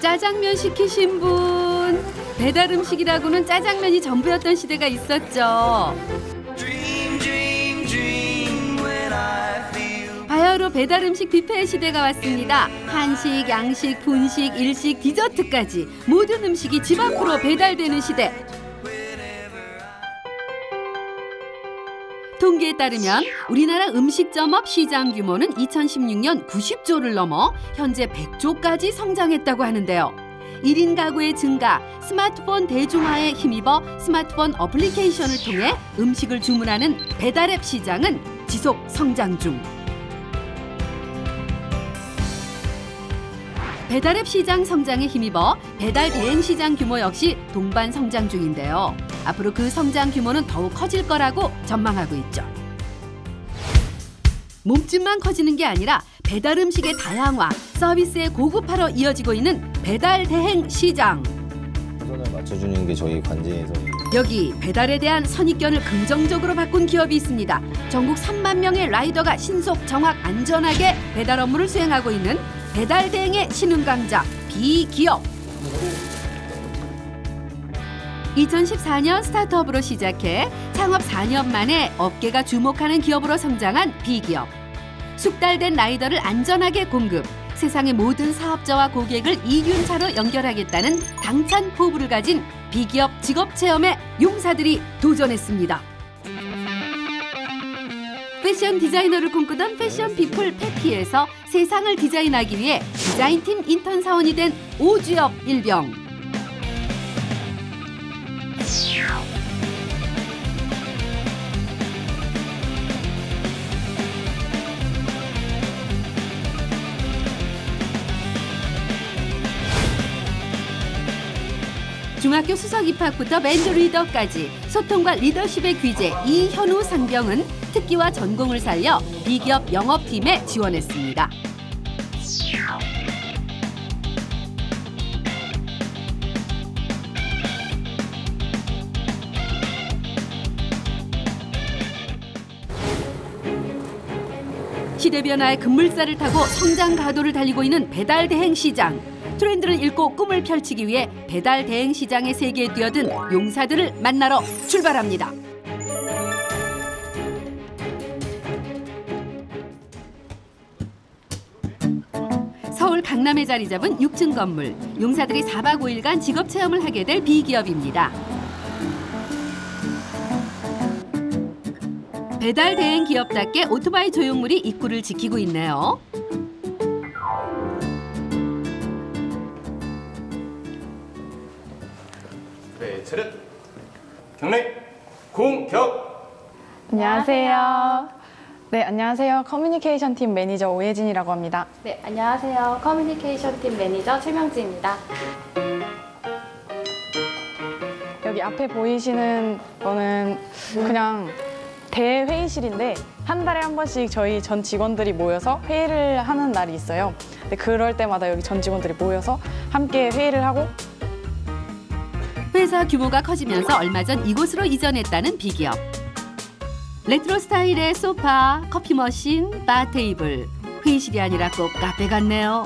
짜장면 시키신 분. 배달 음식이라고는 짜장면이 전부였던 시대가 있었죠. 바야흐로 배달 음식 뷔페의 시대가 왔습니다. 한식, 양식, 분식, 일식, 디저트까지 모든 음식이 집 앞으로 배달되는 시대. 통계에 따르면 우리나라 음식점업 시장 규모는 2016년 90조를 넘어 현재 100조까지 성장했다고 하는데요. 1인 가구의 증가, 스마트폰 대중화에 힘입어 스마트폰 어플리케이션을 통해 음식을 주문하는 배달앱 시장은 지속 성장 중. 배달앱 시장 성장에 힘입어 배달 대행 시장 규모 역시 동반 성장 중인데요. 앞으로 그 성장 규모는 더욱 커질 거라고 전망하고 있죠. 몸집만 커지는 게 아니라 배달 음식의 다양화, 서비스의 고급화로 이어지고 있는 배달 대행 시장. 선을 맞춰주는 게 저희 관제에서. 여기 배달에 대한 선입견을 긍정적으로 바꾼 기업이 있습니다. 전국 3만 명의 라이더가 신속, 정확, 안전하게 배달 업무를 수행하고 있는 배달 대행의 신흥 강자 비기업. 2014년 스타트업으로 시작해 창업 4년 만에 업계가 주목하는 기업으로 성장한 비기업. 숙달된 라이더를 안전하게 공급, 세상의 모든 사업자와 고객을 이륜차로 연결하겠다는 당찬 포부를 가진 비기업 직업체험에 용사들이 도전했습니다. 패션 디자이너를 꿈꾸던 패션 피플 패피에서 세상을 디자인하기 위해 디자인팀 인턴 사원이 된 오주엽 일병. 중학교 수석 입학부터 밴드 리더까지 소통과 리더십의 귀재 이현우 상병은 특기와 전공을 살려 비기업 영업팀에 지원했습니다. 시대 변화의 급물살을 타고 성장 가도를 달리고 있는 배달 대행 시장. 트렌드를 읽고 꿈을 펼치기 위해 배달 대행 시장의 세계에 뛰어든 용사들을 만나러 출발합니다. 서울 강남에 자리 잡은 6층 건물. 용사들이 4박 5일간 직업 체험을 하게 될 비기업입니다. 배달 대행 기업답게 오토바이 조형물이 입구를 지키고 있네요. 네, 차렷! 경례! 공격! 안녕하세요. 네, 안녕하세요. 커뮤니케이션 팀 매니저 오예진이라고 합니다. 네, 안녕하세요. 커뮤니케이션 팀 매니저 최명지입니다. 여기 앞에 보이시는 거는 그냥 대회의실인데 한 달에 한 번씩 저희 전 직원들이 모여서 회의를 하는 날이 있어요. 근데 그럴 때마다 여기 전 직원들이 모여서 함께 회의를 하고. 회사 규모가 커지면서 얼마 전 이곳으로 이전했다는 비기업. 레트로 스타일의 소파, 커피 머신, 바 테이블. 회의실이 아니라 꼭 카페 같네요.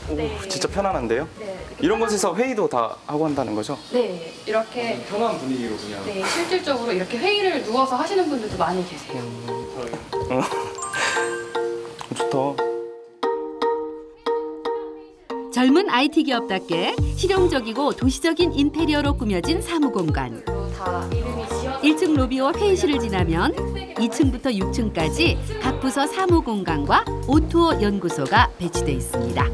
오, 네. 진짜 편안한데요? 네, 이런 곳에서 회의도 다 하고 한다는 거죠? 네, 이렇게 편한 분위기로 그냥. 네, 실질적으로 이렇게 회의를 누워서 하시는 분들도 많이 계세요. 좋다. 젊은 IT 기업답게 실용적이고 도시적인 인테리어로 꾸며진 사무공간. 다 이름이 지어져 1층 로비와 회의실을 지나면 2층부터 6층까지 각 부서 사무공간과 오토 연구소가 배치돼 있습니다.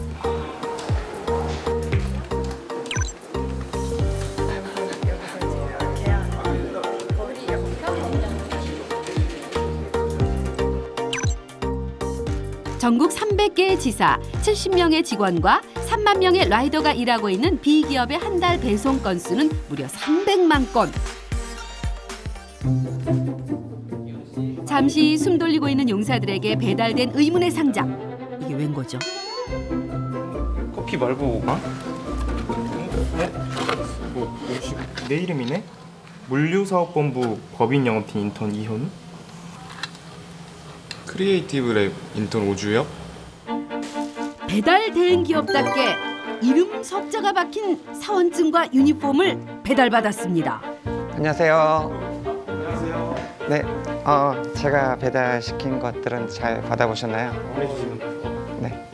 전국 300개의 지사, 70명의 직원과 3만 명의 라이더가 일하고 있는 비기업의 한 달 배송 건수는 무려 300만 건. 잠시 숨 돌리고 있는 용사들에게 배달된 의문의 상자. 이게 웬 거죠? 커피 말고 내 이름이네? 물류사업본부 법인영업팀 인턴 이현우? 크리에이티브 랩 인턴 오주엽? 배달 대행 기업답게 이름 석자가 박힌 사원증과 유니폼을 배달받았습니다. 안녕하세요. 안녕하세요. 네, 제가 배달시킨 것들은 잘 받아보셨나요? 네.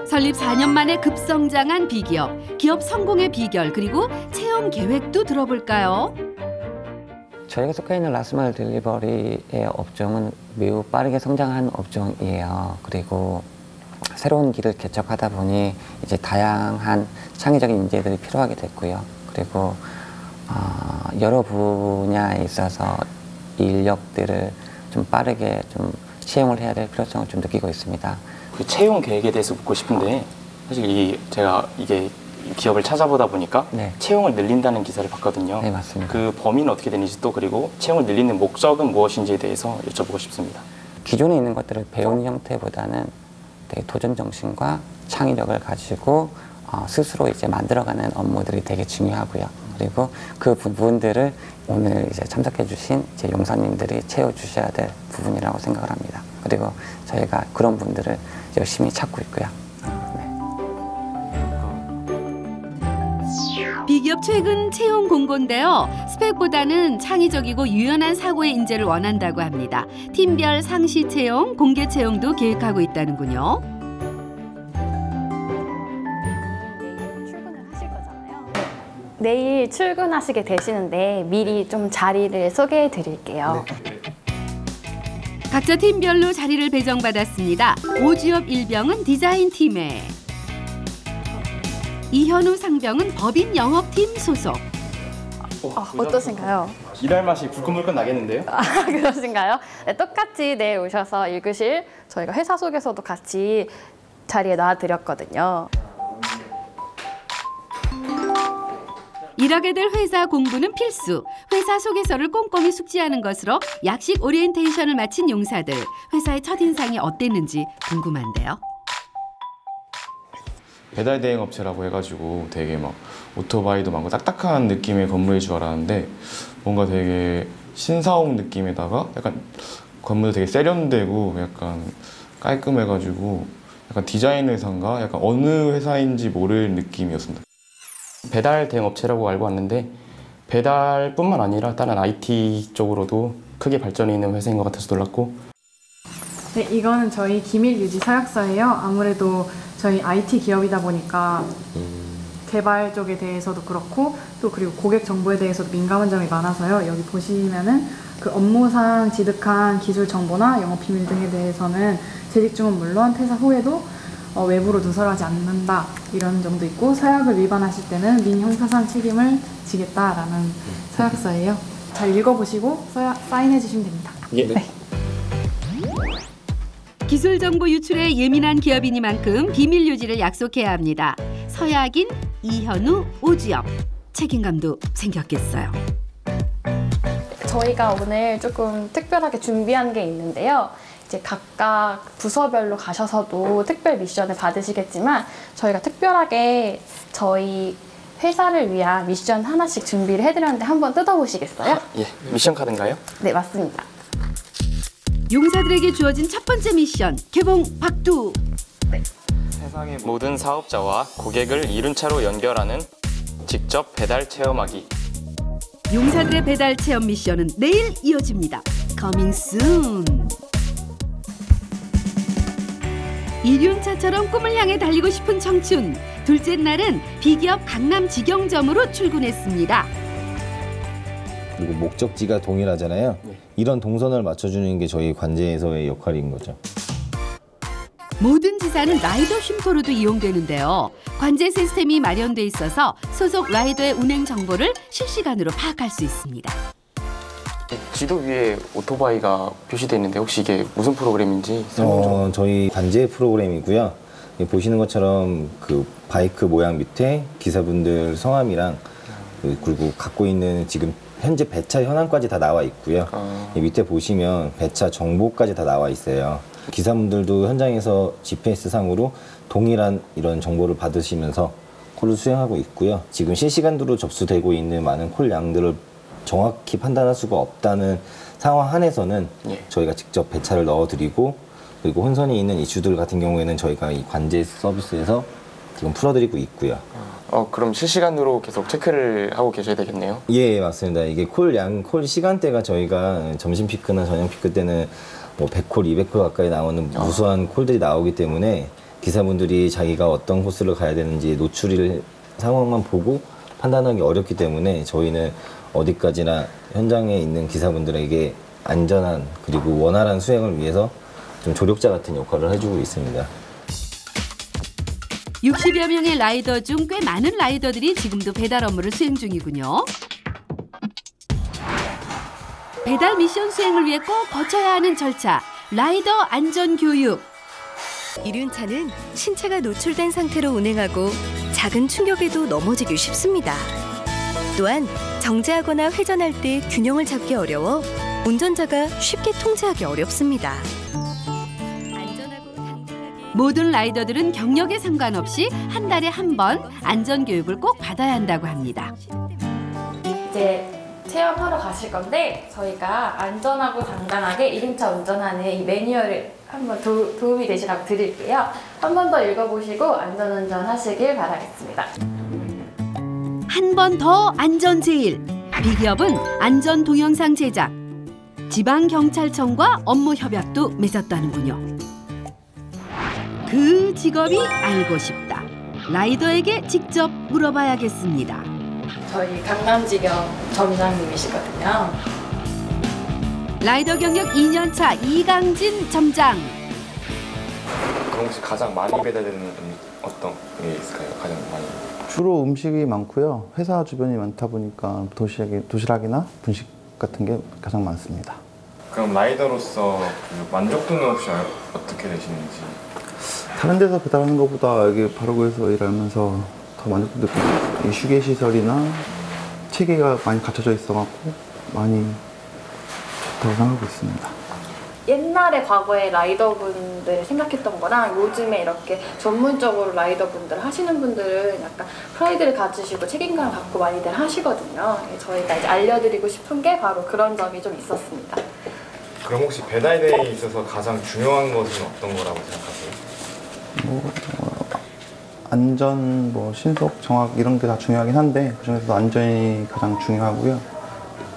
설립 4년 만에 급성장한 비기업, 기업 성공의 비결 그리고 체험 계획도 들어볼까요? 저희가 속해 있는 라스트마일 딜리버리의 업종은 매우 빠르게 성장한 업종이에요. 그리고 새로운 길을 개척하다 보니 이제 다양한 창의적인 인재들이 필요하게 됐고요. 그리고 여러 분야에 있어서 인력들을 좀 빠르게 좀 채용을 해야 될 필요성을 좀 느끼고 있습니다. 그 채용 계획에 대해서 묻고 싶은데 사실 제가 이게 기업을 찾아보다 보니까 네. 채용을 늘린다는 기사를 봤거든요. 네, 맞습니다. 그 범위는 어떻게 되는지 또 그리고 채용을 늘리는 목적은 무엇인지에 대해서 여쭤보고 싶습니다. 기존에 있는 것들을 배우는 형태보다는 되게 도전 정신과 창의력을 가지고 스스로 이제 만들어가는 업무들이 되게 중요하고요. 그리고 그 부분들을 오늘 이제 참석해주신 제 용사님들이 채워주셔야 될 부분이라고 생각을 합니다. 그리고 저희가 그런 분들을 열심히 찾고 있고요. 비기업 최근 채용 공고인데요. 스펙보다는 창의적이고 유연한 사고의 인재를 원한다고 합니다. 팀별 상시 채용, 공개 채용도 계획하고 있다는군요. 출근을 하실 거잖아요. 내일 출근하시게 되시는데 미리 좀 자리를 소개해 드릴게요. 각자 팀별로 자리를 배정받았습니다. 오지엽 일병은 디자인팀에, 이현우 상병은 법인 영업팀 소속. 어떠신가요? 일할 맛이 불끈불끈 나겠는데요? 그러신가요? 네, 똑같이 내일 오셔서 읽으실 저희가 회사 속에서도 같이 자리에 놔드렸거든요. 일하게 될 회사 공부는 필수. 회사 소개서를 꼼꼼히 숙지하는 것으로 약식 오리엔테이션을 마친 용사들. 회사의 첫인상이 어땠는지 궁금한데요. 배달 대행 업체라고 해가지고 되게 막 오토바이도 많고 딱딱한 느낌의 건물일 줄 알았는데 뭔가 되게 신사옥 느낌에다가 약간 건물도 되게 세련되고 약간 깔끔해가지고 약간 디자인 회사인가 약간 어느 회사인지 모를 느낌이었습니다. 배달 대행 업체라고 알고 왔는데 배달뿐만 아니라 다른 IT 쪽으로도 크게 발전이 있는 회사인 것 같아서 놀랐고. 네, 이거는 저희 기밀 유지 서약서예요. 아무래도 저희 IT 기업이다 보니까 개발 쪽에 대해서도 그렇고 또 그리고 고객 정보에 대해서도 민감한 점이 많아서요. 여기 보시면은 그 업무상 지득한 기술 정보나 영업 비밀 등에 대해서는 재직 중은 물론 퇴사 후에도 외부로 누설하지 않는다 이런 점도 있고 서약을 위반하실 때는 민형사상 책임을 지겠다라는 서약서예요. 잘 읽어보시고 사인해 주시면 됩니다. 예. 네. 기술 정보 유출에 예민한 기업이니만큼 비밀 유지를 약속해야 합니다. 서약인 이현우, 오지엽. 책임감도 생겼겠어요. 저희가 오늘 조금 특별하게 준비한 게 있는데요. 이제 각각 부서별로 가셔서도 특별 미션을 받으시겠지만 저희가 특별하게 저희 회사를 위한 미션 하나씩 준비를 해드렸는데 한번 뜯어보시겠어요? 예, 미션 카드인가요? 네, 맞습니다. 용사들에게 주어진 첫 번째 미션, 개봉 박두. 세상의 모든 사업자와 고객을 이륜차로 연결하는 직접 배달 체험하기. 용사들의 배달 체험 미션은 내일 이어집니다. Coming soon. 이륜차처럼 꿈을 향해 달리고 싶은 청춘. 둘째 날은 비기업 강남 직영점으로 출근했습니다. 그리고 목적지가 동일하잖아요. 이런 동선을 맞춰주는 게 저희 관제에서의 역할인 거죠. 모든 지사는 라이더 쉼터로도 이용되는데요. 관제 시스템이 마련돼 있어서 소속 라이더의 운행 정보를 실시간으로 파악할 수 있습니다. 지도 위에 오토바이가 표시되어 있는데 혹시 이게 무슨 프로그램인지 저희 관제 프로그램이고요. 보시는 것처럼 그 바이크 모양 밑에 기사분들 성함이랑 그리고 갖고 있는 지금 현재 배차 현황까지 다 나와 있고요. 밑에 보시면 배차 정보까지 다 나와 있어요. 기사분들도 현장에서 GPS 상으로 동일한 이런 정보를 받으시면서 콜을 수행하고 있고요. 지금 실시간으로 접수되고 있는 많은 콜 양들을 정확히 판단할 수가 없다는 상황 안에서는 저희가 직접 배차를 넣어드리고 그리고 혼선이 있는 이슈들 같은 경우에는 저희가 이 관제 서비스에서 지금 풀어드리고 있고요. 그럼 실시간으로 계속 체크를 하고 계셔야 되겠네요. 예, 맞습니다. 이게 콜 시간대가 저희가 점심 피크나 저녁 피크 때는 뭐 100콜, 200콜 가까이 나오는 무수한 콜들이 나오기 때문에 기사분들이 자기가 어떤 코스를 가야 되는지 노출일 상황만 보고 판단하기 어렵기 때문에 저희는 어디까지나 현장에 있는 기사분들에게 안전한 그리고 원활한 수행을 위해서 좀 조력자 같은 역할을 해주고 있습니다. 60여 명의 라이더 중 꽤 많은 라이더들이 지금도 배달 업무를 수행 중이군요. 배달 미션 수행을 위해 꼭 거쳐야 하는 절차, 라이더 안전교육. 이륜 차는 신체가 노출된 상태로 운행하고 작은 충격에도 넘어지기 쉽습니다. 또한 정지하거나 회전할 때 균형을 잡기 어려워 운전자가 쉽게 통제하기 어렵습니다. 모든 라이더들은 경력에 상관없이 한 달에 한 번 안전교육을 꼭 받아야 한다고 합니다. 이제 체험하러 가실 건데 저희가 안전하고 단단하게 이륜차 운전하는 이 매뉴얼을 한번 도움이 되시라고 드릴게요. 한 번 더 읽어보시고 안전운전 하시길 바라겠습니다. 한 번 더 안전 제일. 비기업은 안전 동영상 제작, 지방경찰청과 업무 협약도 맺었다는군요. 그 직업이 알고 싶다. 라이더에게 직접 물어봐야겠습니다. 저희 강남지경 점장님이시거든요. 라이더 경력 2년차 이강진 점장. 그럼 혹시 가장 많이 배달되는 어떤 게 있을까요? 가장 많이? 주로 음식이 많고요. 회사 주변이 많다 보니까 도시락이나 분식 같은 게 가장 많습니다. 그럼 라이더로서 그 만족도는 혹시 어떻게 되시는지? 다른 데서 배달하는 것보다 여기 바로구에서 일하면서 더 만족도 느끼고 있어요. 이 휴게 시설이나 체계가 많이 갖춰져 있어갖고 많이 좋다고 생각하고 있습니다. 옛날에 과거에 라이더분들 생각했던 거랑 요즘에 이렇게 전문적으로 라이더분들 하시는 분들은 약간 프라이드를 가지시고 책임감을 갖고 많이들 하시거든요. 저희가 이제 알려드리고 싶은 게 바로 그런 점이 좀 있었습니다. 그럼 혹시 배달대에 있어서 가장 중요한 것은 어떤 거라고 생각하세요? 안전, 신속, 정확 이런 게 다 중요하긴 한데 그중에서도 안전이 가장 중요하고요.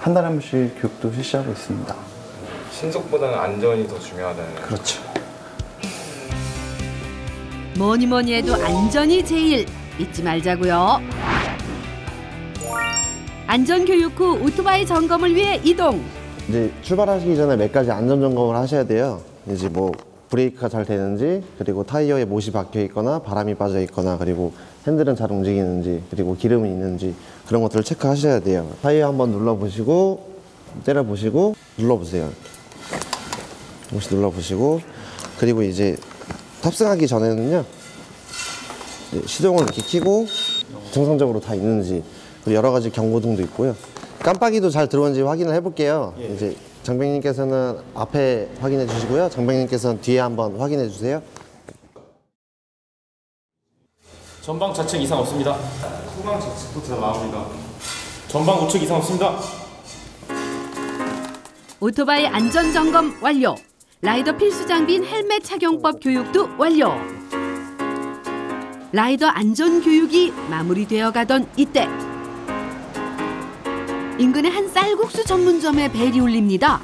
한 달에 한 번씩 교육도 실시하고 있습니다. 신속보다는 안전이 더 중요하다는. 그렇죠. 뭐니 해도 안전이 제일. 잊지 말자고요. 안전교육 후 오토바이 점검을 위해 이동. 이제 출발하시기 전에 몇 가지 안전 점검을 하셔야 돼요. 이제 브레이크가 잘 되는지, 그리고 타이어에 못이 박혀 있거나 바람이 빠져 있거나, 그리고 핸들은 잘 움직이는지, 그리고 기름이 있는지 그런 것들을 체크하셔야 돼요. 타이어 한번 눌러보시고 때려보시고 눌러보세요. 혹시 눌러보시고, 그리고 이제 탑승하기 전에는요 시동을 이렇게 켜고 정상적으로 다 있는지, 그리고 여러 가지 경고등도 있고요. 깜빡이도 잘 들어오는지 확인을 해볼게요. 이제 장병님께서는 앞에 확인해 주시고요. 장병님께서는 뒤에 한번 확인해 주세요. 전방 좌측 이상 없습니다. 후방 좌측부터 나옵니다. 전방 우측 이상 없습니다. 오토바이 안전점검 완료. 라이더 필수 장비인 헬멧 착용법 교육도 완료. 라이더 안전교육이 마무리되어 가던 이때 인근의 한 쌀국수 전문점에 벨이 울립니다.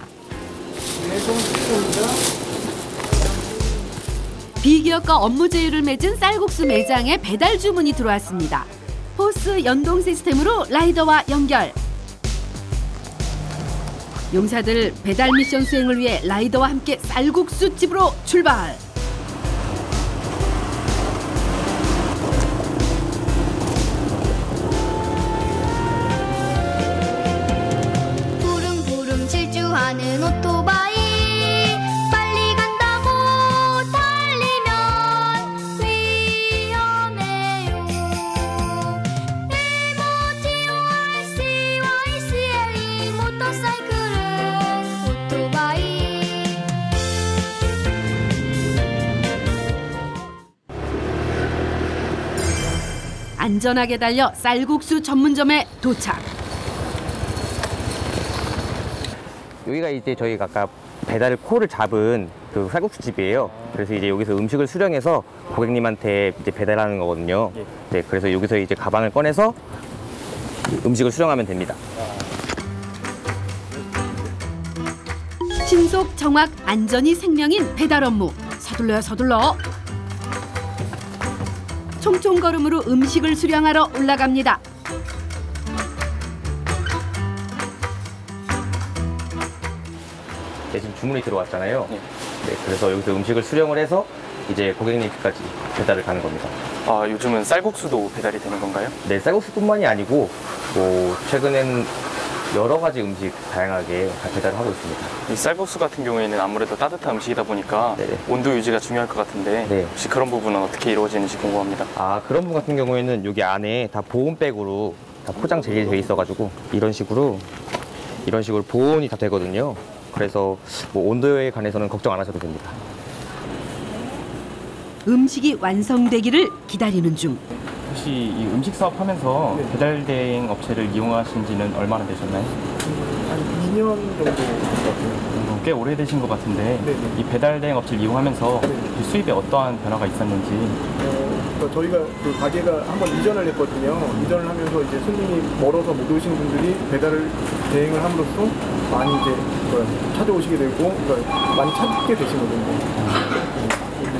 비기업과 업무 제휴를 맺은 쌀국수 매장에 배달 주문이 들어왔습니다. 포스 연동 시스템으로 라이더와 연결. 용사들 배달 미션 수행을 위해 라이더와 함께 쌀국수 집으로 출발. 부릉부릉 질주하는 오토바이, 빨리 간다고 달리면 위험해요. MOTORCYCLE 모터사이클은 오토바이. 안전하게 달려 쌀국수 전문점에 도착. 여기가 이제 저희가 아까 배달 콜을 잡은 그 쌀국수집이에요. 그래서 이제 여기서 음식을 수령해서 고객님한테 이제 배달하는 거거든요. 네, 그래서 여기서 이제 가방을 꺼내서 음식을 수령하면 됩니다. 신속, 정확, 안전이 생명인 배달 업무. 서둘러요, 서둘러. 총총 걸음으로 음식을 수령하러 올라갑니다. 네, 지금 주문이 들어왔잖아요. 네, 그래서 여기서 음식을 수령을 해서 이제 고객님께까지 배달을 가는 겁니다. 아, 요즘은 쌀국수도 배달이 되는 건가요? 네, 쌀국수뿐만이 아니고 뭐 최근에는 여러 가지 음식 다양하게 다 배달을 하고 있습니다. 이 쌀국수 같은 경우에는 아무래도 따뜻한 음식이다 보니까 네네. 온도 유지가 중요할 것 같은데 네. 혹시 그런 부분은 어떻게 이루어지는지 궁금합니다. 아, 그런 부분 같은 경우에는 여기 안에 다 보온백으로 다 포장 재개되어 있어가지고 이런 식으로 보온이 다 되거든요. 그래서 뭐 온도에 관해서는 걱정 안 하셔도 됩니다. 음식이 완성되기를 기다리는 중. 혹시 이 음식 사업 하면서 배달 대행 업체를 이용하신 지는 얼마나 되셨나요? 한 2년 정도 된 것 같아요. 꽤 오래되신 것 같은데 이 배달 대행 업체를 이용하면서 이 수입에 어떠한 변화가 있었는지. 그러니까 저희가 그 가게가 한번 이전을 했거든요. 이전을 하면서 이제 손님이 멀어서 못 오시는 분들이 배달을 대행을 함으로써 많이 이제 찾아오시게 되고 그러니까 많이 찾게 되시거든요.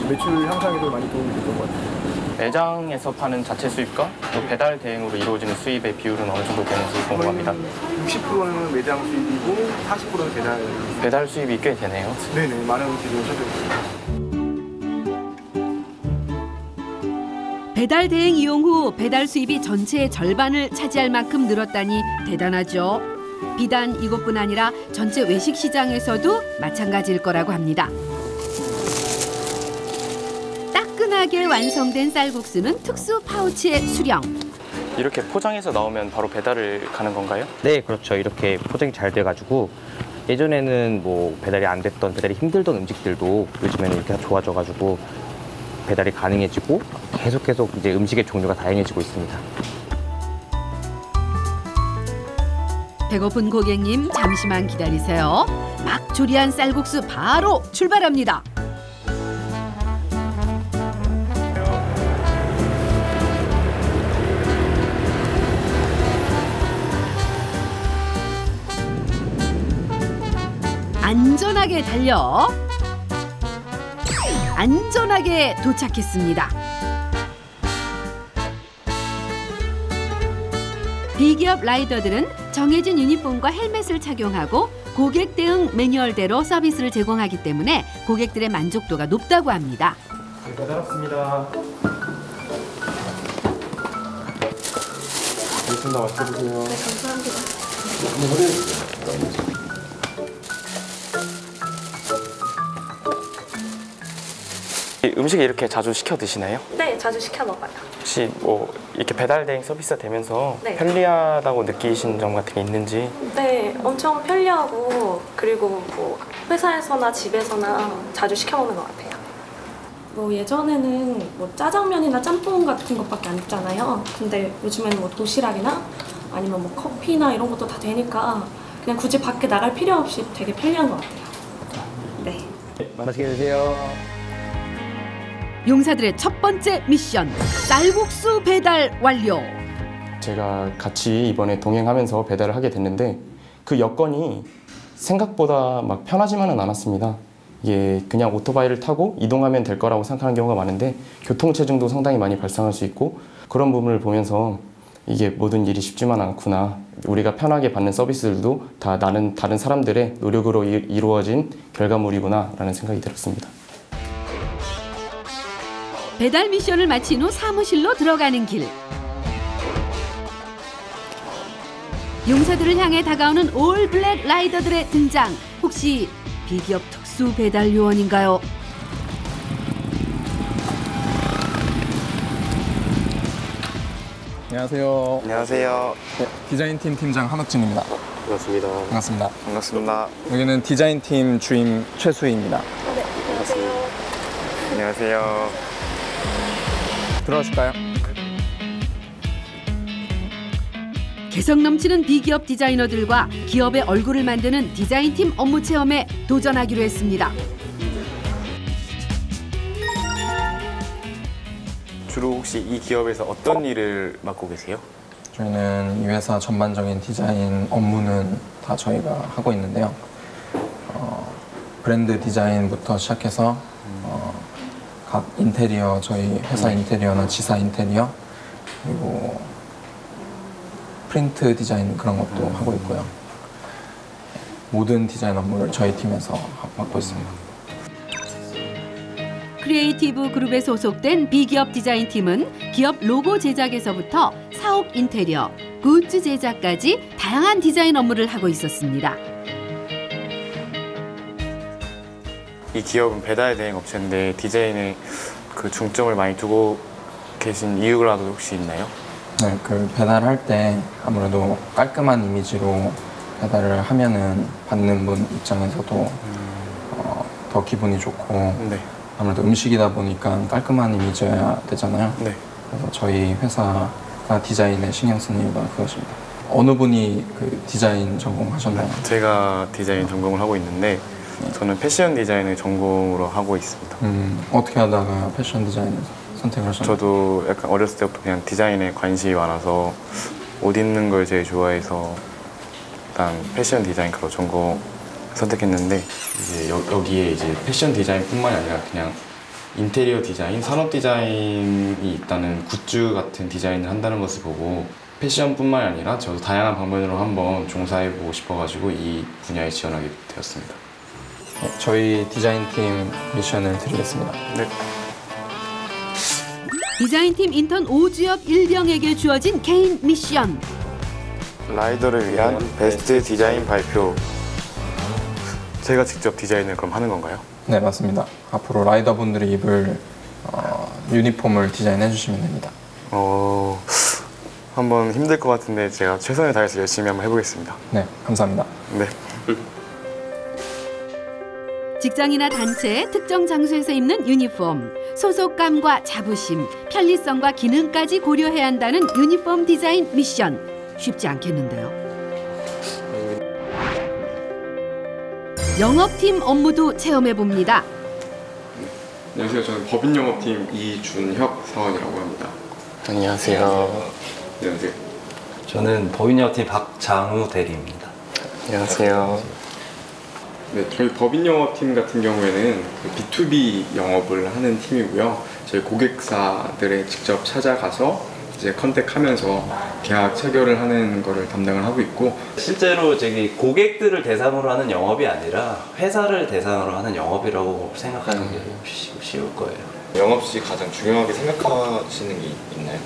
매출 향상에도 많이 도움이 됐던 것 같아요. 매장에서 파는 자체 수입과 또 배달 대행으로 이루어지는 수입의 비율은 어느 정도 되는지 궁금합니다. 60%는 매장 수입이고 40%는 배달 수입이 꽤 되네요. 네네, 많은 비중을 차지했습니다. 배달 대행 이용 후 배달 수입이 전체의 절반을 차지할 만큼 늘었다니 대단하죠. 비단 이곳뿐 아니라 전체 외식 시장에서도 마찬가지일 거라고 합니다. 따끈하게 완성된 쌀국수는 특수 파우치에 수령. 이렇게 포장해서 나오면 바로 배달을 가는 건가요? 네, 그렇죠. 이렇게 포장이 잘 돼가지고 예전에는 뭐 배달이 안 됐던, 배달이 힘들던 음식들도 요즘에는 이렇게 좋아져가지고 배달이 가능해지고 계속 이제 음식의 종류가 다양해지고 있습니다. 배고픈 고객님 잠시만 기다리세요. 막 조리한 쌀국수 바로 출발합니다. 안전하게 달려 안전하게 도착했습니다. 비기업 라이더들은 정해진 유니폼과 헬멧을 착용하고 고객 대응 매뉴얼대로 서비스를 제공하기 때문에 고객들의 만족도가 높다고 합니다. 배달 왔습니다. 알겠습니다. 맛있게 드세요. 네, 감사합니다. 음식을 이렇게 자주 시켜 드시나요? 네, 자주 시켜 먹어요. 혹시 뭐 이렇게 배달 대행 서비스가 되면서 네. 편리하다고 느끼신 점 같은 게 있는지? 네, 엄청 편리하고 그리고 뭐 회사에서나 집에서나 자주 시켜 먹는 것 같아요. 뭐 예전에는 뭐 짜장면이나 짬뽕 같은 것밖에 안 됐잖아요. 근데 요즘에는 뭐 도시락이나 아니면 뭐 커피나 이런 것도 다 되니까 그냥 굳이 밖에 나갈 필요 없이 되게 편리한 것 같아요. 네. 맛있게 드세요. 용사들의 첫 번째 미션, 쌀국수 배달 완료. 제가 같이 이번에 동행하면서 배달을 하게 됐는데 그 여건이 생각보다 막 편하지만은 않았습니다. 이게 그냥 오토바이를 타고 이동하면 될 거라고 생각하는 경우가 많은데 교통체증도 상당히 많이 발생할 수 있고 그런 부분을 보면서 이게 모든 일이 쉽지만 않구나. 우리가 편하게 받는 서비스들도 다 다른 사람들의 노력으로 이루어진 결과물이구나 라는 생각이 들었습니다. 배달 미션을 마친 후 사무실로 들어가는 길. 용사들을 향해 다가오는 올 블랙 라이더들의 등장. 혹시 비기업 특수 배달 요원인가요? 안녕하세요. 안녕하세요. 네, 디자인팀 팀장 한옥진입니다. 반갑습니다. 반갑습니다. 반갑습니다. 여기는 디자인팀 주임 최수희입니다. 네, 안녕하세요. 안녕하세요. 들어가실까요? 개성 넘치는 비기업 디자이너들과 기업의 얼굴을 만드는 디자인팀 업무 체험에 도전하기로 했습니다. 주로 혹시 이 기업에서 어떤 일을 맡고 계세요? 저희는 이 회사 전반적인 디자인 업무는 다 저희가 하고 있는데요. 브랜드 디자인부터 시작해서 각 인테리어, 저희 회사 인테리어나 지사 인테리어, 그리고 프린트 디자인 그런 것도 하고 있고요. 모든 디자인 업무를 저희 팀에서 맡고 있습니다. 크리에이티브 그룹에 소속된 B기업 디자인팀은 기업 로고 제작에서부터 사옥 인테리어, 굿즈 제작까지 다양한 디자인 업무를 하고 있었습니다. 이 기업은 배달 대행 업체인데 디자인에 그 중점을 많이 두고 계신 이유라도 혹시 있나요? 네, 그 배달할 때 아무래도 깔끔한 이미지로 배달을 하면은 받는 분 입장에서도 더 기분이 좋고 네. 아무래도 음식이다 보니까 깔끔한 이미지여야 되잖아요. 네. 그래서 저희 회사가 디자인에 신경 쓰는 이유가 그것입니다. 어느 분이 그 디자인 전공하셨나요? 제가 디자인 전공을 하고 있는데 저는 패션 디자인을 전공으로 하고 있습니다. 어떻게 하다가 패션 디자인을 선택을 하셨나요? 저도 약간 어렸을 때부터 그냥 디자인에 관심이 많아서 옷 입는 걸 제일 좋아해서 일단 패션 디자인과로 전공 선택했는데 이제 여기에 이제 패션 디자인뿐만이 아니라 그냥 인테리어 디자인, 산업 디자인이 있다는 굿즈 같은 디자인을 한다는 것을 보고 패션뿐만이 아니라 저도 다양한 방면으로 한번 종사해보고 싶어가지고 이 분야에 지원하게 되었습니다. 네, 저희 디자인팀 미션을 드리겠습니다. 네. 디자인팀 인턴 오주엽 일병에게 주어진 개인 미션. 라이더를 위한 베스트 디자인 발표. 제가 직접 디자인을 그럼 하는 건가요? 네, 맞습니다. 앞으로 라이더분들이 입을 유니폼을 디자인해 주시면 됩니다. 한번 힘들 것 같은데 제가 최선을 다해서 열심히 한번 해보겠습니다. 네, 감사합니다. 네. 직장이나 단체, 특정 장소에서 입는 유니폼, 소속감과 자부심, 편리성과 기능까지 고려해야 한다는 유니폼 디자인 미션. 쉽지 않겠는데요. 영업팀 업무도 체험해봅니다. 안녕하세요. 저는 법인 영업팀 이준혁 사원이라고 합니다. 안녕하세요. 안녕하세요. 저는 법인 영업팀 박장우 대리입니다. 안녕하세요. 네, 저희 법인 영업팀 같은 경우에는 B2B 영업을 하는 팀이고요. 저희 고객사들에 직접 찾아가서 이제 컨택하면서 계약 체결을 하는 거를 담당을 하고 있고, 실제로 저기 고객들을 대상으로 하는 영업이 아니라 회사를 대상으로 하는 영업이라고 생각하는 게 쉬울 거예요. 영업 시 가장 중요하게 생각하시는 게 있나요?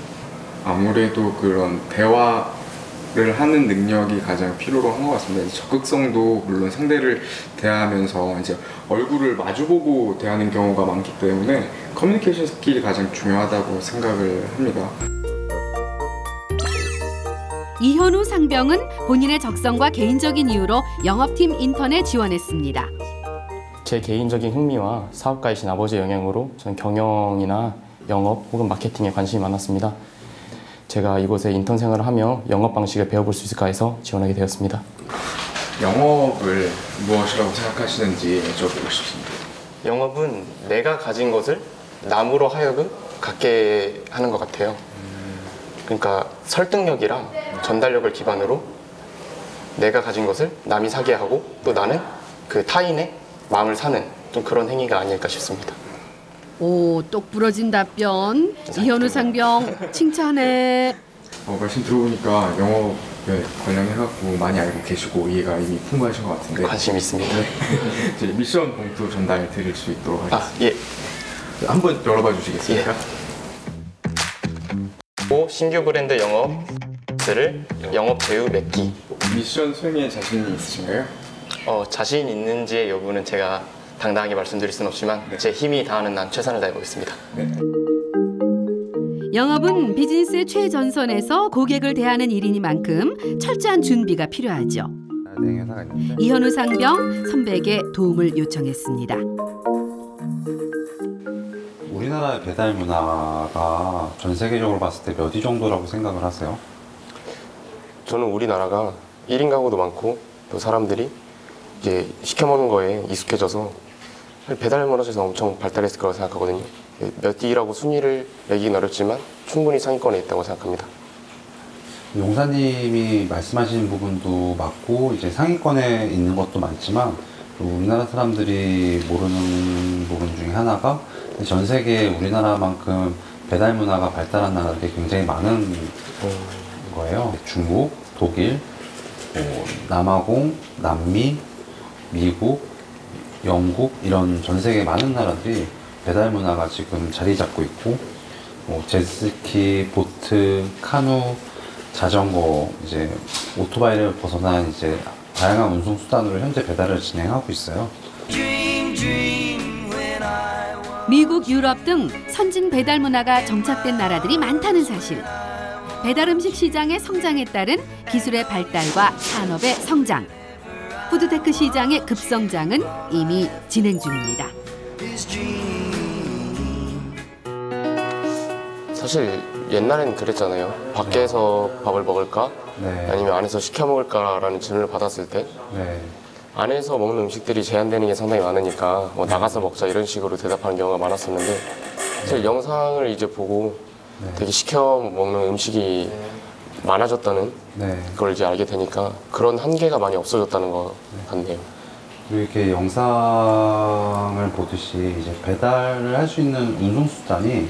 아무래도 그런 대화를 하는 능력이 가장 필요로 한 것 같습니다. 적극성도 물론 상대를 대하면서 이제 얼굴을 마주보고 대하는 경우가 많기 때문에 커뮤니케이션 스킬이 가장 중요하다고 생각을 합니다. 이현우 상병은 본인의 적성과 개인적인 이유로 영업팀 인턴에 지원했습니다. 제 개인적인 흥미와 사업가이신 아버지의 영향으로 저는 경영이나 영업 혹은 마케팅에 관심이 많았습니다. 제가 이곳에 인턴 생활을 하며 영업 방식을 배워볼 수 있을까 해서 지원하게 되었습니다. 영업을 무엇이라고 생각하시는지 여쭤보고 싶습니다. 영업은 내가 가진 것을 남으로 하여금 갖게 하는 것 같아요. 그러니까 설득력이랑 전달력을 기반으로 내가 가진 것을 남이 사게 하고 또 나는 그 타인의 마음을 사는 좀 그런 행위가 아닐까 싶습니다. 오, 똑 부러진 답변. 이현우 상병 칭찬해. 말씀 들어보니까 영업에 관련해갖고 많이 알고 계시고 이해가 이미 풍부하신 것 같은데 관심 있습니다. 네. 이제 미션 봉투 전달 드릴 수 있도록 하겠습니다. 예. 한번 열어봐 주시겠습니까? 신규 브랜드 영업들을 영업 배우 맺기. 미션 수행에 자신이 있으신가요? 자신 있는지의 여부는 제가 당당하게 말씀드릴 수는 없지만 제 힘이 다하는 한 최선을 다해보겠습니다. 네. 영업은 비즈니스의 최전선에서 고객을 대하는 일이니만큼 철저한 준비가 필요하죠. 이현우 상병 선배에게 도움을 요청했습니다. 우리나라의 배달 문화가 전 세계적으로 봤을 때 몇 위 정도라고 생각을 하세요? 저는 우리나라가 1인 가구도 많고 또 사람들이 이제 시켜 먹는 거에 익숙해져서 배달 문화에서 엄청 발달했을 거라고 생각하거든요. 몇 위라고 순위를 매기긴 어렵지만 충분히 상위권에 있다고 생각합니다. 용사님이 말씀하신 부분도 맞고 이제 상위권에 있는 것도 많지만 우리나라 사람들이 모르는 부분 중에 하나가 전 세계 우리나라만큼 배달 문화가 발달한 나라들이 굉장히 많은 거예요. 중국, 독일, 남아공, 남미, 미국, 영국 이런 전 세계 많은 나라들이 배달 문화가 지금 자리 잡고 있고 제트스키, 보트, 카누, 자전거, 이제 오토바이를 벗어난 이제 다양한 운송 수단으로 현재 배달을 진행하고 있어요. 미국, 유럽 등 선진 배달 문화가 정착된 나라들이 많다는 사실. 배달 음식 시장의 성장에 따른 기술의 발달과 산업의 성장. 푸드테크 시장의 급성장은 이미 진행 중입니다. 사실 옛날에는 그랬잖아요. 밖에서 밥을 먹을까? 네. 아니면 안에서 시켜 먹을까라는 질문을 받았을 때 네. 안에서 먹는 음식들이 제한되는 게 상당히 많으니까 나가서 먹자 이런 식으로 대답하는 경우가 많았었는데 사실 영상을 이제 보고 되게 시켜 먹는 음식이 많아졌다는 걸 이제 알게 되니까 그런 한계가 많이 없어졌다는 것 같네요. 그리고 이렇게 영상을 보듯이 이제 배달을 할 수 있는 운송 수단이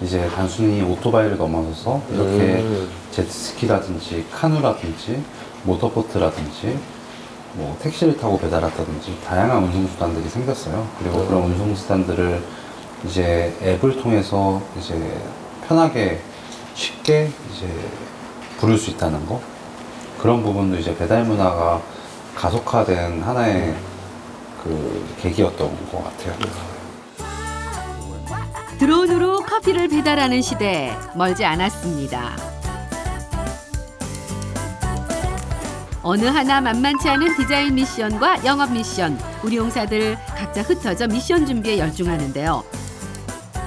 이제 단순히 오토바이를 넘어서서 이렇게 제트스키라든지 카누라든지 모터보트라든지 뭐 택시를 타고 배달한다든지 다양한 운송 수단들이 생겼어요. 그리고 그런 운송 수단들을 이제 앱을 통해서 이제 편하게 쉽게 이제 부를 수 있다는 거, 그런 부분도 이제 배달 문화가 가속화된 하나의 그 계기였던 것 같아요. 드론으로 커피를 배달하는 시대 멀지 않았습니다. 어느 하나 만만치 않은 디자인 미션과 영업 미션, 우리 용사들 각자 흩어져 미션 준비에 열중하는데요.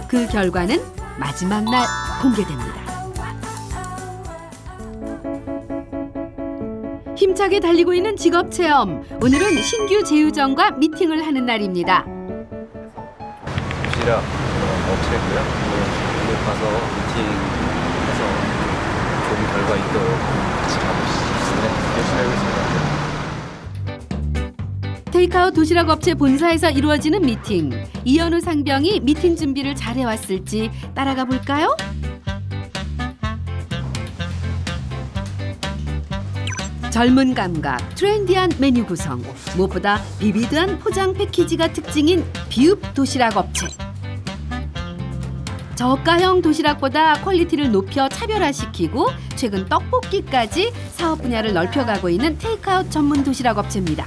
그 결과는 마지막 날 공개됩니다. 힘차게 달리고 있는 직업체험. 오늘은 신규 제휴정과 미팅을 하는 날입니다. 도시락 업체고요. 오늘 가서 미팅해서 좋은 결과 있도록 같이 가보시죠. 네, 열심히 하겠습니다. 테이크아웃 도시락 업체 본사에서 이루어지는 미팅. 이현우 상병이 미팅 준비를 잘해왔을지 따라가 볼까요? 젊은 감각, 트렌디한 메뉴 구성, 무엇보다 비비드한 포장 패키지가 특징인 비읍 도시락 업체. 저가형 도시락보다 퀄리티를 높여 차별화시키고 최근 떡볶이까지 사업 분야를 넓혀가고 있는 테이크아웃 전문 도시락 업체입니다.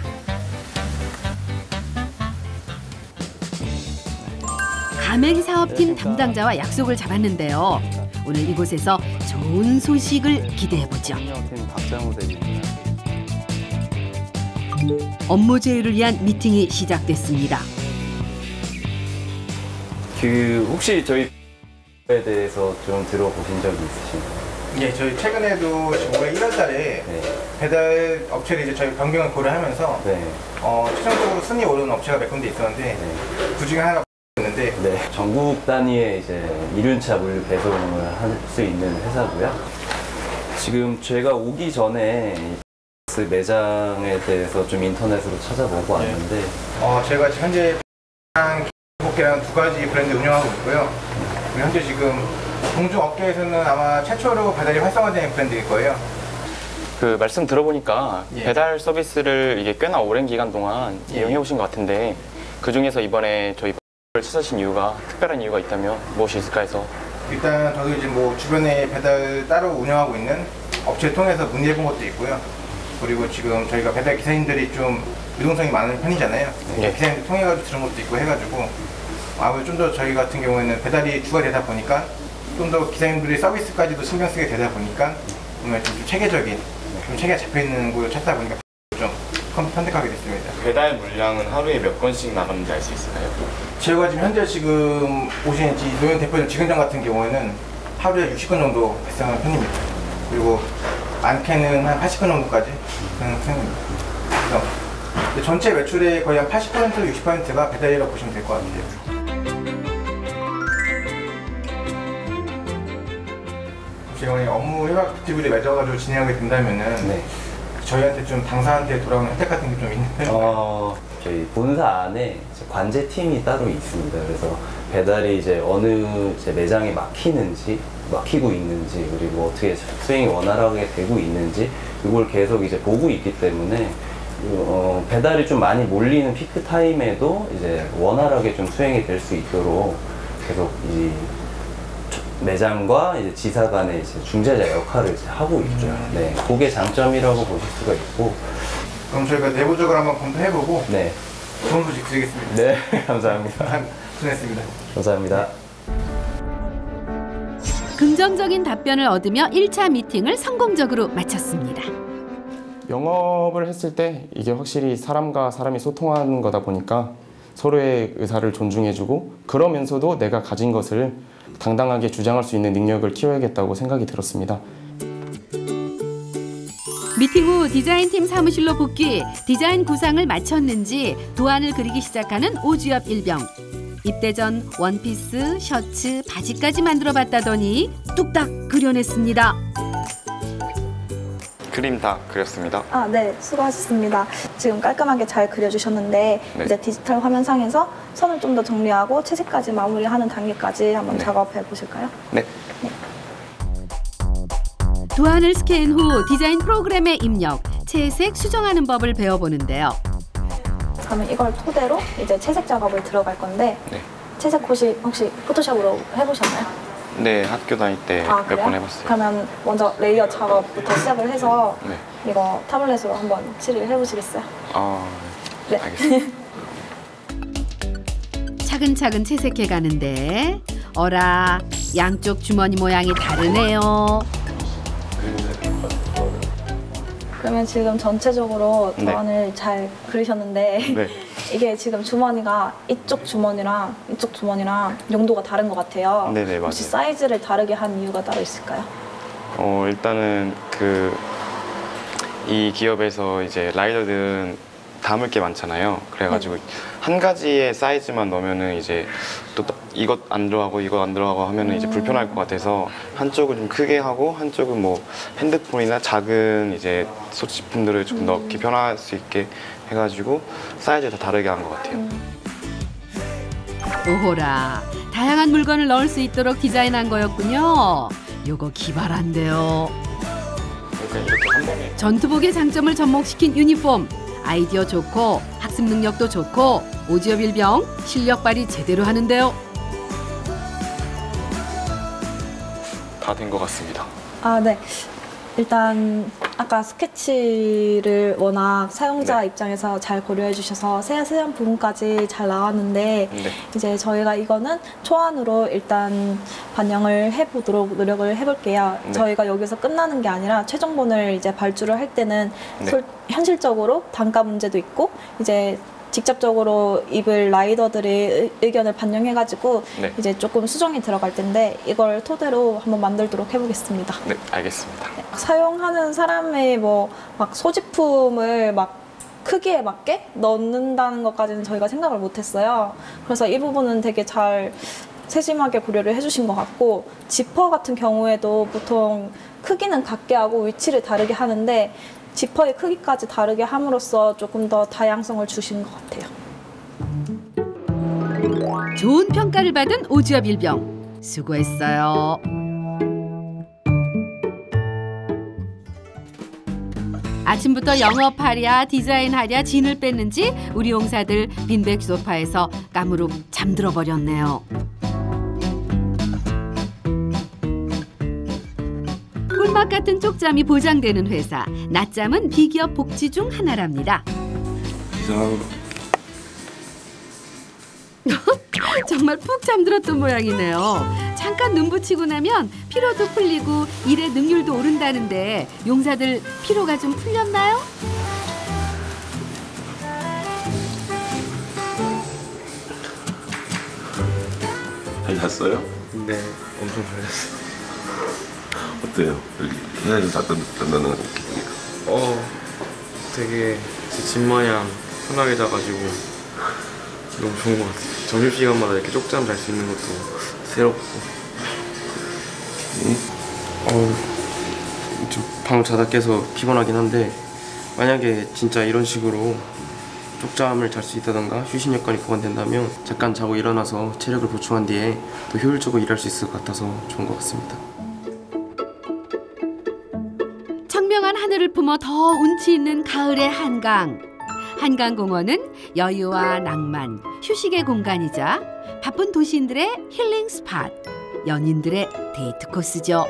가맹사업팀 담당자와 약속을 잡았는데요. 오늘 이곳에서 좋은 소식을 기대해보죠. 업무 제휴를 위한 미팅이 시작됐습니다. 혹시 저희 에 대해서 좀 들어보신 적이 있으신가요? 예, 저희 최근에도 올해 1월 달에 배달 업체를 이제 저희 변경을 고려하면서 최종적으로 순위 오르는 업체가 몇 군데 있었는데 그 중에 하나가 있는데 전국 단위의 이제 1륜차 물류 배송을 할 수 있는 회사고요. 지금 제가 오기 전에 매장에 대해서 좀 인터넷으로 찾아보고 왔는데 제가 현재 행복회랑 두 가지 브랜드 운영하고 있고요. 현재 지금 공중 업계에서는 아마 최초로 배달이 활성화된 브랜드일 거예요. 그 말씀 들어보니까 배달 서비스를 이게 꽤나 오랜 기간 동안 이용해 오신 것 같은데 그 중에서 이번에 저희 를 찾으신 이유가 특별한 이유가 있다면 무엇이 있을까 해서. 일단 저도 이제 뭐 주변에 배달 따로 운영하고 있는 업체를 통해서 문의해 본 것도 있고요. 그리고 지금 저희가 배달 기사님들이 좀 유동성이 많은 편이잖아요. 기사님들 통해가지고 들은 것도 있고 해가지고 아무래도 좀 더 저희 같은 경우에는 배달이 주가 되다 보니까 좀 더 기사님들의 서비스까지도 신경 쓰게 되다 보니까 오늘 좀 체계적인, 좀 체계가 잡혀있는 걸 찾다 보니까 좀 선택하게 됐습니다. 배달 물량은 하루에 몇 건씩 나가는지 알 수 있을까요? 저희가 지금 현재 지금 오신 노현 대표님 직원장 같은 경우에는 하루에 60건 정도 발생하는 편입니다. 그리고 많게는 한 80건 정도까지 되는 편입니다. 그래서 전체 매출의 거의 한 80% 60%가 배달이라고 보시면 될 것 같아요. 제가 만약 업무 협약 뷰티블에 맺어가지고 진행하게 된다면은 네. 저희한테 좀 당사한테 돌아오는 혜택 같은 게 좀 있는 편인가요? 저희 본사 안에 이제 관제팀이 따로 있습니다. 그래서 배달이 이제 어느 이제 매장에 막히고 있는지, 그리고 어떻게 수행이 원활하게 되고 있는지, 이걸 계속 이제 보고 있기 때문에 배달이 좀 많이 몰리는 피크 타임에도 이제 원활하게 좀 수행이 될 수 있도록 계속 이 매장과 이제 지사 간의 이제 중재자 역할을 이제 하고 있죠. 네, 그게 장점이라고 보실 수가 있고. 그럼 저희가 내부적으로 한번 검토해보고 네. 좋은 소식 드리겠습니다. 네, 감사합니다. 고생했습니다. 감사합니다. 긍정적인 답변을 얻으며 1차 미팅을 성공적으로 마쳤습니다. 영업을 했을 때 이게 확실히 사람과 사람이 소통하는 거다 보니까 서로의 의사를 존중해주고, 그러면서도 내가 가진 것을 당당하게 주장할 수 있는 능력을 키워야겠다고 생각이 들었습니다. 미팅 후 디자인팀 사무실로 복귀, 디자인 구상을 마쳤는지 도안을 그리기 시작하는 오주엽 일병. 입대 전 원피스, 셔츠, 바지까지 만들어봤다더니 뚝딱 그려냈습니다. 그림 다 그렸습니다. 네, 수고하셨습니다. 지금 깔끔하게 잘 그려주셨는데 네. 이제 디지털 화면상에서 선을 좀 더 정리하고 채색까지 마무리하는 단계까지 한번 작업해 보실까요? 네. 도안을 스캔 후 디자인 프로그램에 입력, 채색, 수정하는 법을 배워보는데요. 그러면 이걸 토대로 이제 채색 작업을 들어갈 건데 채색 혹시 포토샵으로 해보셨나요? 네, 학교 다닐 때 몇 번 해봤어요. 그러면 먼저 레이어 작업부터 시작을 해서 네. 이거 타블렛으로 한번 칠을 해보시겠어요? 네. 알겠습니다. 차근차근 채색해 가는데 어라, 양쪽 주머니 모양이 다르네요. 그러면 지금 전체적으로 네. 도안을 잘 그리셨는데 네. 이게 지금 주머니가 이쪽 주머니랑 이쪽 주머니랑 용도가 다른 것 같아요. 네네, 맞아요. 혹시 사이즈를 다르게 한 이유가 따로 있을까요? 일단은 이 기업에서 이제 라이더들은 담을 게 많잖아요. 그래가지고 한 가지의 사이즈만 넣으면은 이제 또 이것 안 들어가고 이것 안 들어가고 하면은 이제 불편할 것 같아서 한쪽은 좀 크게 하고 한쪽은 뭐 핸드폰이나 작은 이제 소지품들을 좀 넣기 편할 수 있게 해가지고 사이즈를 다 다르게 한 것 같아요. 오호라, 다양한 물건을 넣을 수 있도록 디자인한 거였군요. 요거 기발한데요. 전투복의 장점을 접목시킨 유니폼. 아이디어 좋고 학습 능력도 좋고 오주엽 일병 실력 발휘 제대로 하는데요. 다 된 것 같습니다. 네. 일단 아까 스케치를 워낙 사용자 입장에서 잘 고려해 주셔서 세세한 부분까지 잘 나왔는데 이제 저희가 이거는 초안으로 일단 반영을 해보도록 노력을 해볼게요. 저희가 여기서 끝나는 게 아니라 최종본을 이제 발주를 할 때는 현실적으로 단가 문제도 있고 이제 직접적으로 입을 라이더들의 의견을 반영해가지고 이제 조금 수정이 들어갈 텐데 이걸 토대로 한번 만들도록 해보겠습니다. 네, 알겠습니다. 사용하는 사람의 막 소지품을 막 크기에 맞게 넣는다는 것까지는 저희가 생각을 못했어요. 그래서 이 부분은 되게 잘 세심하게 고려를 해주신 것 같고 지퍼 같은 경우에도 보통 크기는 같게 하고 위치를 다르게 하는데 지퍼의 크기까지 다르게 함으로써 조금 더 다양성을 주신 것 같아요. 좋은 평가를 받은 오주엽 일병. 수고했어요. 아침부터 영업하랴 디자인하랴 진을 뺐는지 우리 용사들 빈백 소파에서 까무룩 잠들어 버렸네요. 꿀맛 같은 쪽잠이 보장되는 회사. 낮잠은 비기업 복지 중 하나랍니다. 정말 푹 잠들었던 모양이네요. 잠깐 눈 붙이고 나면 피로도 풀리고 일의 능률도 오른다는데 용사들 피로가 좀 풀렸나요? 잘 잤어요? 네, 엄청 잘 잤어요. 어때요? 여기 회사에서 잤다는 기분이니까. 되게 집마냥 편하게 자가지고 너무 좋은 것 같아요. 점심시간마다 이렇게 쪽잠 잘 수 있는 것도 새롭고. 방금 자다 깨서 피곤하긴 한데 만약에 진짜 이런 식으로 쪽잠을 잘 수 있다던가 휴식 여건이 보완된다면 잠깐 자고 일어나서 체력을 보충한 뒤에 더 효율적으로 일할 수 있을 것 같아서 좋은 것 같습니다. 청명한 하늘을 품어 더 운치 있는 가을의 한강. 한강공원은 여유와 낭만, 휴식의 공간이자 바쁜 도시인들의 힐링 스팟, 연인들의 데이트 코스죠.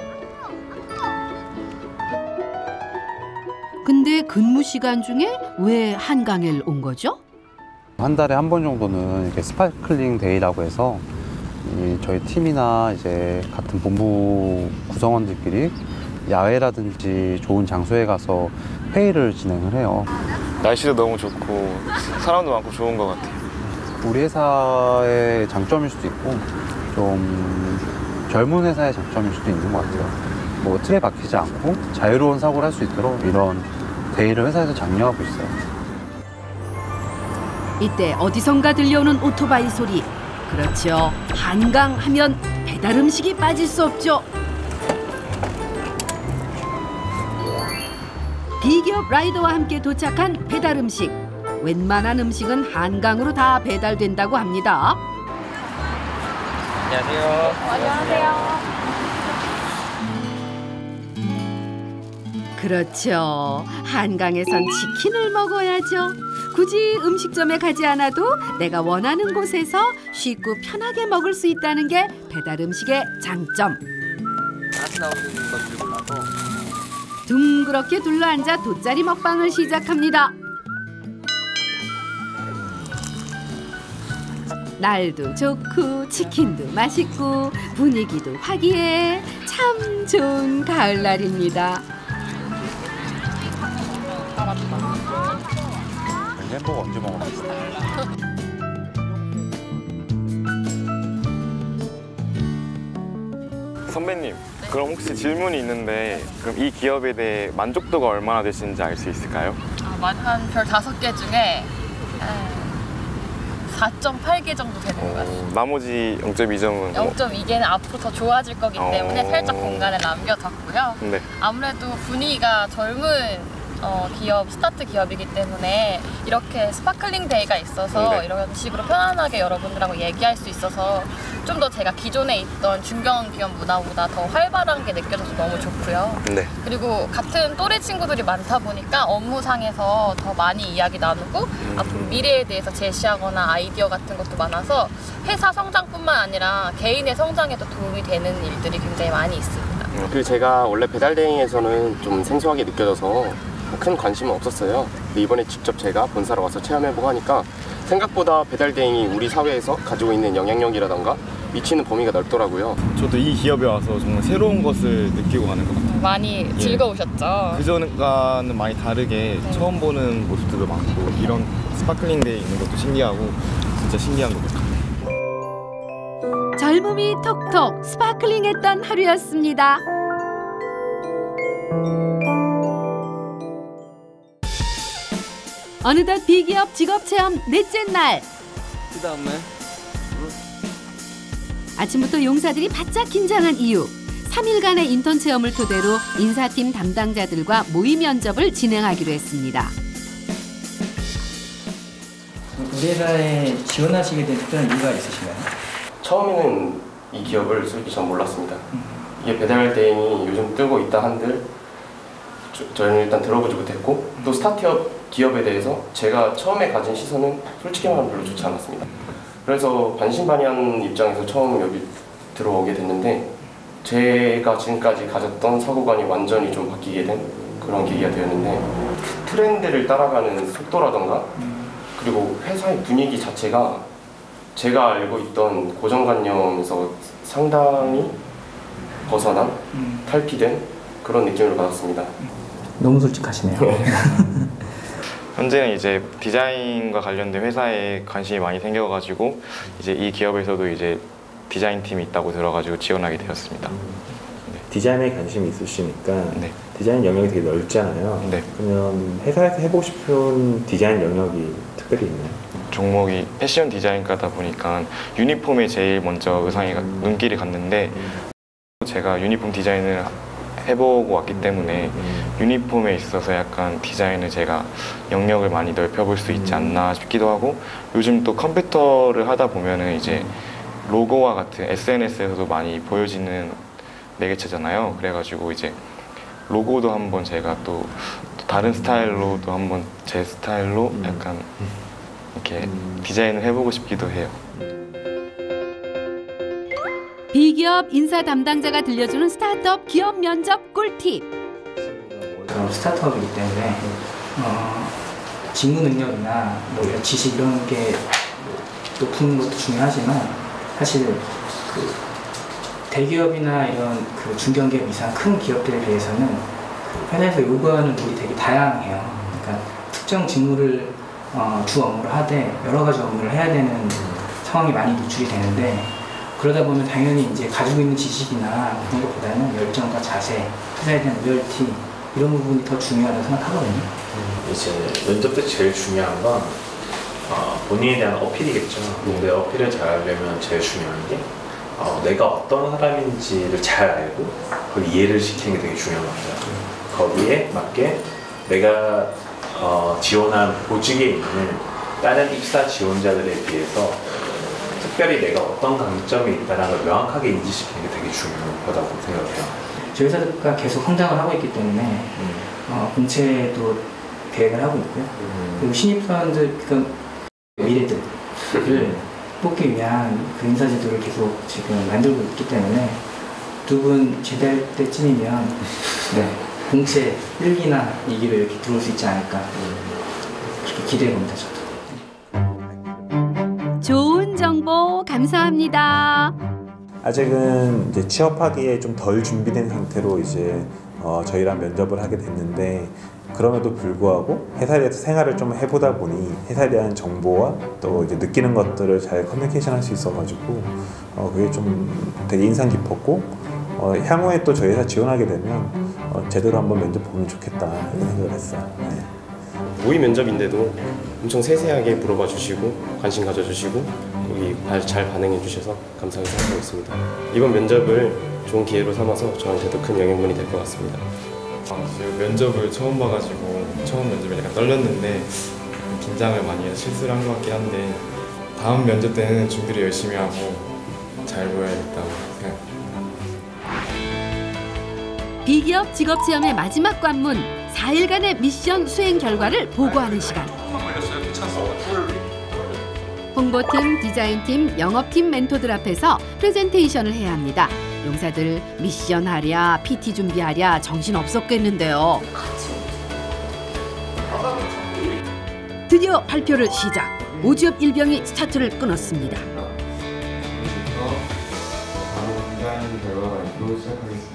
근데 근무 시간 중에 왜 한강에 온 거죠? 한 달에 한 번 정도는 이렇게 스파클링 데이라고 해서 저희 팀이나 이제 같은 본부 구성원들끼리 야외라든지 좋은 장소에 가서 회의를 진행을 해요. 날씨도 너무 좋고 사람도 많고 좋은 것 같아요. 우리 회사의 장점일 수도 있고 좀 젊은 회사의 장점일 수도 있는 것 같아요. 뭐 틀에 박히지 않고 자유로운 사고를 할 수 있도록 이런 데이를 회사에서 장려하고 있어요. 이때 어디선가 들려오는 오토바이 소리. 그렇죠. 한강 하면 배달 음식이 빠질 수 없죠. 비기업 라이더와 함께 도착한 배달 음식. 웬만한 음식은 한강으로 다 배달된다고 합니다. 안녕하세요. 안녕하세요. 그렇죠. 한강에선 치킨을 먹어야죠. 굳이 음식점에 가지 않아도 내가 원하는 곳에서 쉽고 편하게 먹을 수 있다는 게 배달 음식의 장점. 둥그렇게 둘러앉아 돗자리 먹방을 시작합니다. 날도 좋고 치킨도 맛있고 분위기도 화기애 참 좋은 가을날입니다. 햄버거 언제 먹어봤어? 선배님, 그럼 혹시 질문이 있는데 그럼 이 기업에 대해 만족도가 얼마나 되시는지 알 수 있을까요? 한 별 5개 중에 4.8개 정도 되는 것 같습니다. 나머지 0.2점은 0.2개는 앞으로 더 좋아질 거기 때문에 살짝 공간을 남겨뒀고요. 네. 아무래도 분위기가 젊은 기업, 스타트 기업이기 때문에 이렇게 스파클링 데이가 있어서 네. 이런 식으로 편안하게 여러분들하고 얘기할 수 있어서 좀 더 제가 기존에 있던 중견기업 문화보다 더 활발한 게 느껴져서 너무 좋고요. 네. 그리고 같은 또래 친구들이 많다 보니까 업무상에서 더 많이 이야기 나누고 앞으로 미래에 대해서 제시하거나 아이디어 같은 것도 많아서 회사 성장뿐만 아니라 개인의 성장에도 도움이 되는 일들이 굉장히 많이 있습니다. 그리고 제가 원래 배달대행에서는 좀 생소하게 느껴져서 큰 관심은 없었어요. 근데 이번에 직접 제가 본사로 와서 체험해보고 하니까 생각보다 배달대행이 우리 사회에서 가지고 있는 영향력이라던가 미치는 범위가 넓더라고요. 저도 이 기업에 와서 정말 새로운 것을 느끼고 가는 것 같아요. 많이 즐거우셨죠? 그전과는 많이 다르게 처음 보는 모습들도 많고 이런 스파클링 데이 있는 것도 신기하고 진짜 신기한 것 같아요. 젊음이 톡톡 스파클링했던 하루였습니다. 어느덧 비기업 직업체험 넷째 날. 그다음에 아침부터 용사들이 바짝 긴장한 이유. 3일간의 인턴 체험을 토대로 인사팀 담당자들과 모의 면접을 진행하기로 했습니다. 우리 회사에 지원하시게 된 특별한 이유가 있으신가요? 처음에는 이 기업을 솔직히 전 몰랐습니다. 이게 배달대행이 요즘 뜨고 있다 한들 저희는 일단 들어보지 못했고 또 스타트업 기업에 대해서 제가 처음에 가진 시선은 솔직히 말하면 별로 좋지 않았습니다. 그래서 반신반의한 입장에서 처음 여기 들어오게 됐는데 제가 지금까지 가졌던 사고관이 완전히 좀 바뀌게 된 그런 계기가 되었는데 트렌드를 따라가는 속도라던가 그리고 회사의 분위기 자체가 제가 알고 있던 고정관념에서 상당히 벗어난 탈피된 그런 느낌을 받았습니다. 너무 솔직하시네요. 현재는 이제 디자인과 관련된 회사에 관심이 많이 생겨가지고 이제 이 기업에서도 이제 디자인 팀이 있다고 들어가지고 지원하게 되었습니다. 디자인에 관심이 있으시니까 디자인 영역이 되게 넓잖아요. 그러면 회사에서 해보고 싶은 디자인 영역이 특별히 있나요? 종목이 패션 디자인과다 보니까 유니폼에 제일 먼저 의상이 눈길이 갔는데 제가 유니폼 디자인을 해보고 왔기 때문에 유니폼에 있어서 약간 디자인을 제가 영역을 많이 넓혀볼 수 있지 않나 싶기도 하고, 요즘 또 컴퓨터를 하다 보면은 이제 로고와 같은 SNS에서도 많이 보여지는 매개체잖아요. 그래가지고 이제 로고도 한번 제가 또 다른 스타일로도 한번 제 스타일로 약간 이렇게 디자인을 해보고 싶기도 해요. 비기업 인사 담당자가 들려주는 스타트업 기업 면접 꿀팁. 저는 스타트업이기 때문에 직무 능력이나 뭐 이런 지식 이런 게 높은 것도 중요하지만 사실 그 대기업이나 이런 그 중견기업 이상 큰 기업들에 비해서는 그 회사에서 요구하는 룰이 되게 다양해요. 그러니까 특정 직무를 주 업무를 하되 여러 가지 업무를 해야 되는 상황이 많이 노출이 되는데, 그러다 보면 당연히 이제 가지고 있는 지식이나 그런 것보다는 열정과 자세, 회사에 대한 로열티 이런 부분이 더 중요하다고 생각하거든요. 이제 면접 때 제일 중요한 건 본인에 대한 어필이겠죠. 근데 어필을 잘하려면 제일 중요한 게 내가 어떤 사람인지를 잘 알고 그걸 이해를 시키는 게 되게 중요한 것 같아요. 거기에 맞게 내가 지원한 보직에 있는 다른 입사 지원자들에 비해서 특별히 내가 어떤 강점이 있다는 걸 명확하게 인지시키는 게 되게 중요하다고 생각해요. 저희 회사가 계속 성장을 하고 있기 때문에 본체도 계획을 하고 있고요. 그리고 신입사원들, 그러니까 미래들을 뽑기 위한 그 인사제도를 계속 지금 만들고 있기 때문에 두 분 제대할 때쯤이면 공채 1기나 2기로 이렇게 들어올 수 있지 않을까 그렇게 기대해 봅니다. 저도. 좋은 정보 감사합니다. 아직은 이제 취업하기에 좀 덜 준비된 상태로 이제 저희랑 면접을 하게 됐는데, 그럼에도 불구하고 회사에 대해서 생활을 좀 해보다 보니 회사에 대한 정보와 또 이제 느끼는 것들을 잘 커뮤니케이션 할 수 있어가지고 그게 좀 되게 인상 깊었고, 향후에 또 저희 회사 지원하게 되면 제대로 한번 면접 보면 좋겠다 이런 생각을 했어요. 네. 모의 면접인데도 엄청 세세하게 물어봐 주시고 관심 가져주시고 여기 잘 반응해 주셔서 감사하게 생각하고 있습니다. 이번 면접을 좋은 기회로 삼아서 저한테도 큰 영향분이 될 것 같습니다. 지금 면접을 처음 봐가지고 처음 면접에 약간 떨렸는데 긴장을 많이 해서 실수를 한 것 같긴 한데, 다음 면접 때는 준비를 열심히 하고 잘 보여야겠다고 생각합니다. 비기업 직업체험의 마지막 관문, 4일간의 미션 수행 결과를 보고하는 시간. 홍보팀, 디자인팀, 영업팀 멘토들 앞에서 프레젠테이션을 해야 합니다. 용사들 미션 하랴, PT 준비하랴 정신 없었겠는데요. 드디어 발표를 시작. 오지엽 일병이 스타트를 끊었습니다. 바로 디자인 결과 발표 시작하겠습니다.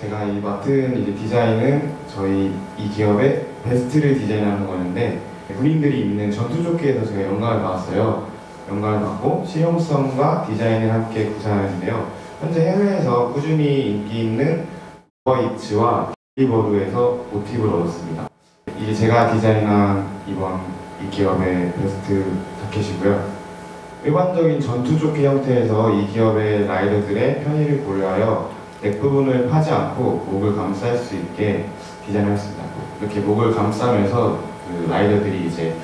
제가 이 맡은 이제 디자인은 저희 이 기업의 베스트를 디자인하는 거였는데, 군인들이 입는 전투조끼에서 제가 영감을 받았어요. 영감을 받고 실용성과 디자인을 함께 구상했는데요. 현재 해외에서 꾸준히 인기 있는 오버이츠와 빌리보드에서 모티브를 얻었습니다. 이게 제가 디자인한 이번 이 기업의 베스트 자켓이고요. 일반적인 전투조끼 형태에서 이 기업의 라이더들의 편의를 고려하여 넥 부분을 파지 않고 목을 감쌀 수 있게 디자인했습니다. 이렇게 목을 감싸면서 그 라이더들이 이제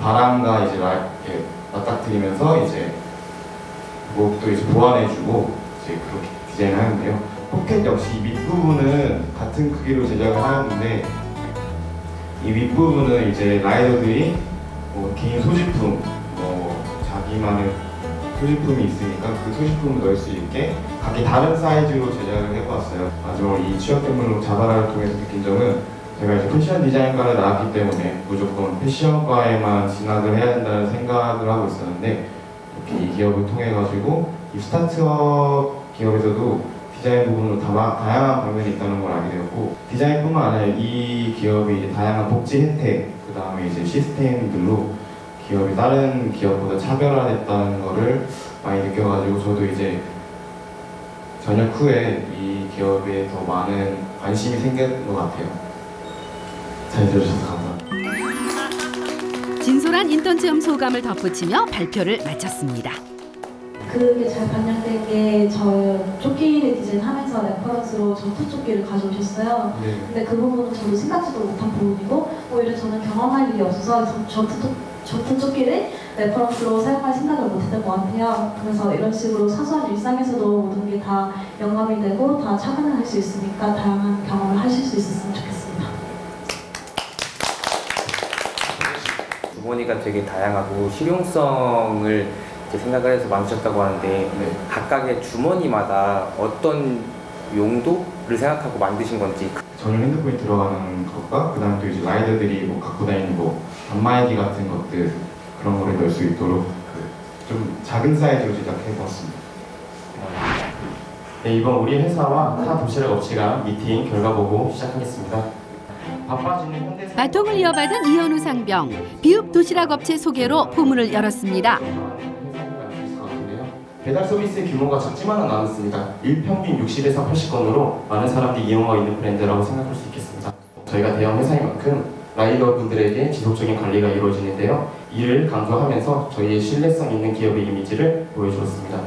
바람과 이제 이렇게 맞닥뜨리면서 이제 목도 이제 보완해주고 이제 그렇게 디자인하는데요. 포켓 역시 밑부분은 같은 크기로 제작을 하였는데, 이 윗부분은 이제 라이더들이 뭐 개인 소지품, 뭐 자기만의 소지품이 있으니까 그 소지품을 넣을 수 있게 각기 다른 사이즈로 제작을 해보았어요. 마지막으로 이 취업 때문에 자바라를 통해서 느낀 점은, 제가 이제 패션 디자인과를 나왔기 때문에 무조건 패션과에만 진학을 해야 된다는 생각을 하고 있었는데, 이렇게 이 기업을 통해 가지고 이 스타트업 기업에서도 디자인 부분으로 다양한 방면이 있다는 걸 알게 되었고, 디자인뿐만 아니라 이 기업이 이제 다양한 복지 혜택, 그 다음에 이제 시스템들로 기업이 다른 기업보다 차별화됐다는 거를 많이 느껴가지고, 저도 이제 전역 후에 이 기업에 더 많은 관심이 생긴 것 같아요. 잘 들어주셔서 감사합니다. 진솔한 인턴 체험 소감을 덧붙이며 발표를 마쳤습니다. 그게 잘 반영된 게 저 조끼를 디자인하면서 레퍼런스로 전투 조끼를 가져오셨어요. 네. 근데 그 부분은 저도 생각지도 못한 부분이고 오히려 저는 경험할 일이 없어서 전투 조끼를 레퍼런스로 사용할 생각을 못했던 것 같아요. 그래서 이런 식으로 사소한 일상에서도 모든 게 다 영감이 되고 다 착안을 할 수 있으니까 다양한 경험을 하실 수 있었으면 좋겠습니다. 주머니가 되게 다양하고 실용성을 이제 생각을 해서 만드셨다고 하는데 각각의 주머니마다 어떤 용도를 생각하고 만드신 건지. 전용 핸드폰이 들어가는 것과 그다음 또 이제 라이더들이 뭐 갖고 다니는 뭐 안마의기 같은 것들 그런 거를 넣을 수 있도록 좀 작은 사이즈로 제작해보았습니다. 네, 이번 우리 회사와 타 도시락 업체가 미팅 결과 보고 시작하겠습니다. 바빠지는 현대 바통을 이어받은 이현우 상병, 비읍 도시락 업체 소개로 포문을 열었습니다. 배달 서비스 규모가 작지만은 않았습니다. 일평균 60에서 80건으로 많은 사람들이 이용하고 있는 브랜드라고 생각할 수 있겠습니다. 저희가 대형 회사인 만큼 라이더분들에게 지속적인 관리가 이루어지는데요. 이를 강조하면서 저희의 신뢰성 있는 기업의 이미지를 보여주었습니다.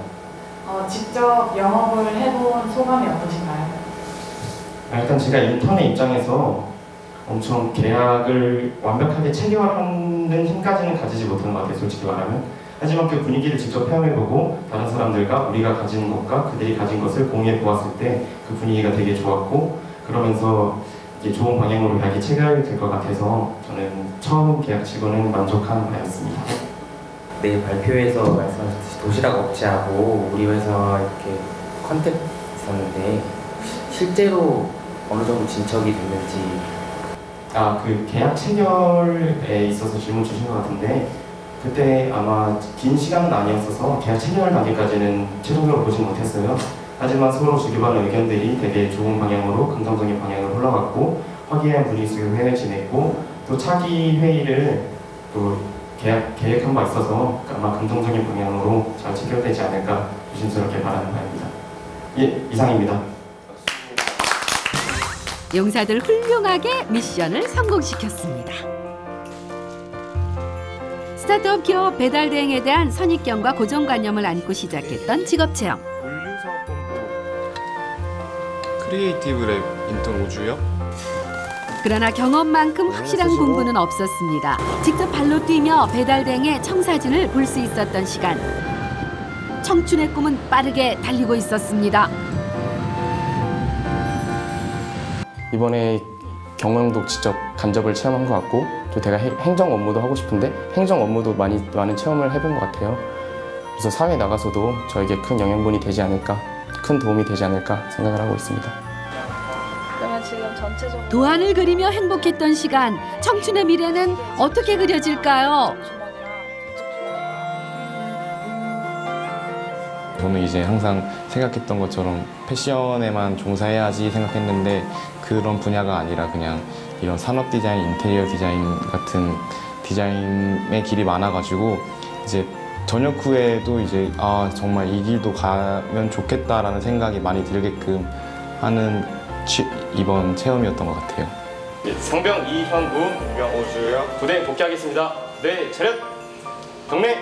직접 영업을 해본 소감이 어떠신가요? 일단 제가 인턴의 입장에서 엄청 계약을 완벽하게 체결하는 힘까지는 가지지 못한 것 같아요, 솔직히 말하면. 하지만 그 분위기를 직접 체험해보고 다른 사람들과 우리가 가진 것과 그들이 가진 것을 공유해 보았을 때 그 분위기가 되게 좋았고, 그러면서 이제 좋은 방향으로 계약이 체결될 것 같아서 저는 처음 계약치고는 만족한 바였습니다. 내일 발표에서 말씀하셨듯이 도시락 업체하고 우리 회사 이렇게 컨택 있었는데 실제로 어느 정도 진척이 됐는지. 그 계약 체결에 있어서 질문 주신 것 같은데, 그때 아마 긴 시간은 아니었어서 계약 체결 단계까지는 최종적으로 보진 못했어요. 하지만 서로 주고받은 의견들이 되게 좋은 방향으로, 긍정적인 방향으로 흘러갔고, 화기애애한 분위기 속에서 회의를 지냈고, 또 차기 회의를 또 계획한 바 있어서 아마 긍정적인 방향으로 잘 체결되지 않을까 조심스럽게 바라는 바입니다. 예, 이상입니다. 용사들 훌륭하게 미션을 성공시켰습니다. 스타트업 기업 배달 대행에 대한 선입견과 고정관념을 안고 시작했던 직업체험. 크리에이티브 랩 인턴 5주요? 그러나 경험만큼 확실한 공부는 없었습니다. 직접 발로 뛰며 배달 대행의 청사진을 볼 수 있었던 시간. 청춘의 꿈은 빠르게 달리고 있었습니다. 이번에 경영도 직접 간접을 체험한 것 같고, 또 제가 행정 업무도 하고 싶은데 행정 업무도 많은 체험을 해본 것 같아요. 그래서 사회에 나가서도 저에게 큰 영향분이 되지 않을까, 큰 도움이 되지 않을까 생각을 하고 있습니다. 그러면 지금 전체적으로 도안을 그리며 행복했던 시간, 청춘의 미래는 어떻게 그려질까요? 저는 이제 항상 생각했던 것처럼 패션에만 종사해야지 생각했는데 그런 분야가 아니라 그냥 이런 산업 디자인, 인테리어 디자인 같은 디자인의 길이 많아가지고 이제 전역 후에도 이제 정말 이 길도 가면 좋겠다라는 생각이 많이 들게끔 하는 이번 체험이었던 것 같아요. 상병 이현우, 병 오주요. 부대 복귀하겠습니다. 네, 차렷, 경례,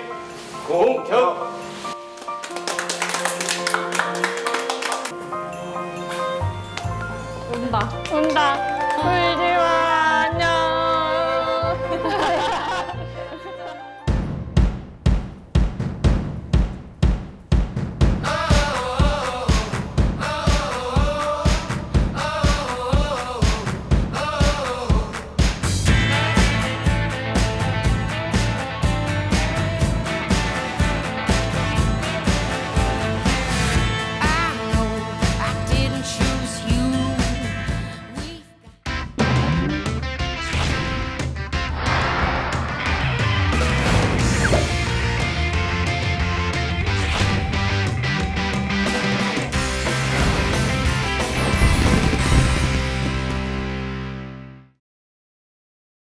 공격. 온다.